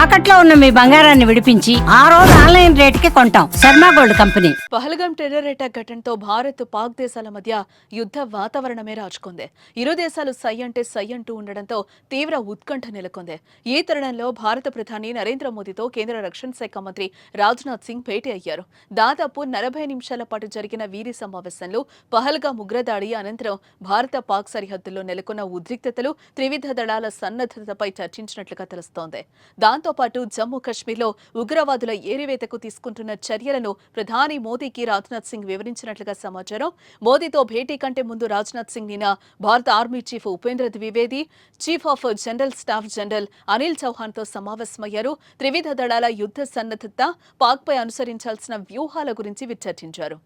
తాకట్లో ఉన్న మీ బంగారాన్ని విడిపించి ఆ రోజు ఆన్లైన్ రేటుకి కొంటాం. Sharma gold company. Pahalgam terror attack ఘటనతో భారత్ పాక్ దేశాల మధ్య యుద్ధ వాతావరణమే రాజుకుంది. ఇరు దేశాలు సై అంటే సై అంటూ ఉండడంతో తీవ్ర ఉత్కంఠ నెలకొంది. ఈ తరుణంలో భారత ప్రధాని నరేంద్ర మోదీతో కేంద్ర రక్షణ శాఖ మంత్రి రాజ్నాథ్ సింగ్ భేటీ అయ్యారు. దాదాపు 40 నిమిషాల పాటు జరిగిన వీరి సమావేశంలో పహల్గాం ఉగ్రదాడి అనంతరం భారత పాక్ సరిహద్దుల్లో నెలకొన్న ఉద్రిక్తతలు, త్రివిధ దళాల సన్నద్ధతపై చర్చించినట్లుగా తెలుస్తోంది. దాంతో పాటు జమ్మూ కశ్మీర్లో ఉగ్రవాదుల ఏరివేతకు తీసుకుంటున్న చర్యలను ప్రధాని మోదీకి రాజ్నాథ్ సింగ్ వివరించినట్లుగా సమాచారం. మోదీతో భేటీ కంటే ముందు రాజ్నాథ్ సింగ్ నిన్న భారత army chief Upendra Dwivedi, chief of general staff general Anil Chauhan తో సమావేశమయ్యారు. త్రివిధ దళాల యుద్ధ సన్నద్ధత, పాక్పై అనుసరించాల్సిన వ్యూహాల గురించి చర్చించారు.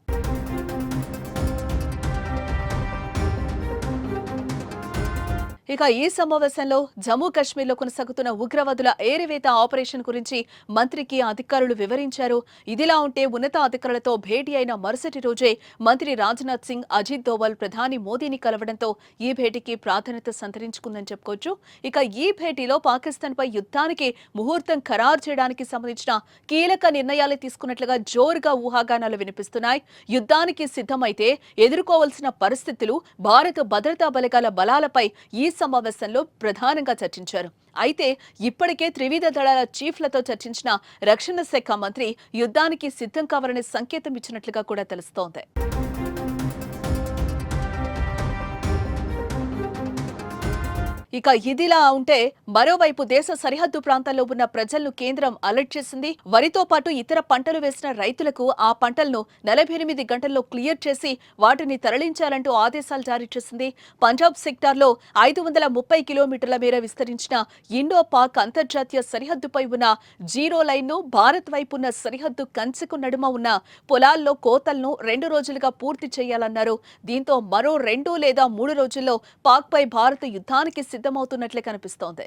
ఇక ఈ సమావేశంలో జమ్మూ కశ్మీర్లో కొనసాగుతున్న ఉగ్రవాదుల ఏరివేత ఆపరేషన్ గురించి మంత్రికి అధికారులు వివరించారు. ఇదిలా ఉంటే ఉన్నతాధికారులతో భేటీ అయిన మరుసటి రోజే మంత్రి రాజ్నాథ్ సింగ్, అజిత్ దోవల్ ప్రధాని మోదీని కలవడంతో ఈ భేటీకి ప్రాధాన్యత సంతరించుకుందని చెప్పుకోవచ్చు. ఇక ఈ భేటీలో పాకిస్తాన్పై యుద్ధానికి ముహూర్తం ఖరారు చేయడానికి సంబంధించిన కీలక నిర్ణయాలు తీసుకున్నట్లుగా జోరుగా ఊహాగానాలు వినిపిస్తున్నాయి. యుద్ధానికి సిద్ధమైతే ఎదుర్కోవాల్సిన పరిస్థితులు, భారత భద్రతా బలగాల బలాలపై ఈ సమావేశంలో ప్రధానంగా చర్చించారు. అయితే ఇప్పటికే త్రివిధ దళాల చీఫ్లతో చర్చించిన రక్షణ శాఖ మంత్రి యుద్ధానికి సిద్ధం కావాలని సంకేతం ఇచ్చినట్లుగా కూడా తెలుస్తోంది. ఇక ఇదిలా ఉంటే మరోవైపు దేశ సరిహద్దు ప్రాంతాల్లో ఉన్న ప్రజలను కేంద్రం అలర్ట్ చేసింది. వరితో పాటు ఇతర పంటలు వేసిన రైతులకు ఆ పంటలను 48 గంటల్లో క్లియర్ చేసి వాటిని తరలించాలంటూ ఆదేశాలు జారీ చేసింది. పంజాబ్ సెక్టార్లో 530 కిలోమీటర్ల మేర విస్తరించిన ఇండో పాక్ అంతర్జాతీయ సరిహద్దుపై ఉన్న జీరో లైన్ను, భారత్ వైపు ఉన్న సరిహద్దు కంచెకు నడుమ ఉన్న పొలాల్లో కోతలను 2 రోజులుగా పూర్తి చేయాలన్నారు. దీంతో మరో 2 లేదా 3 రోజుల్లో పాక్పై భారత్ యుద్ధానికి సిద్ధమవుతున్నట్లే కనిపిస్తోంది.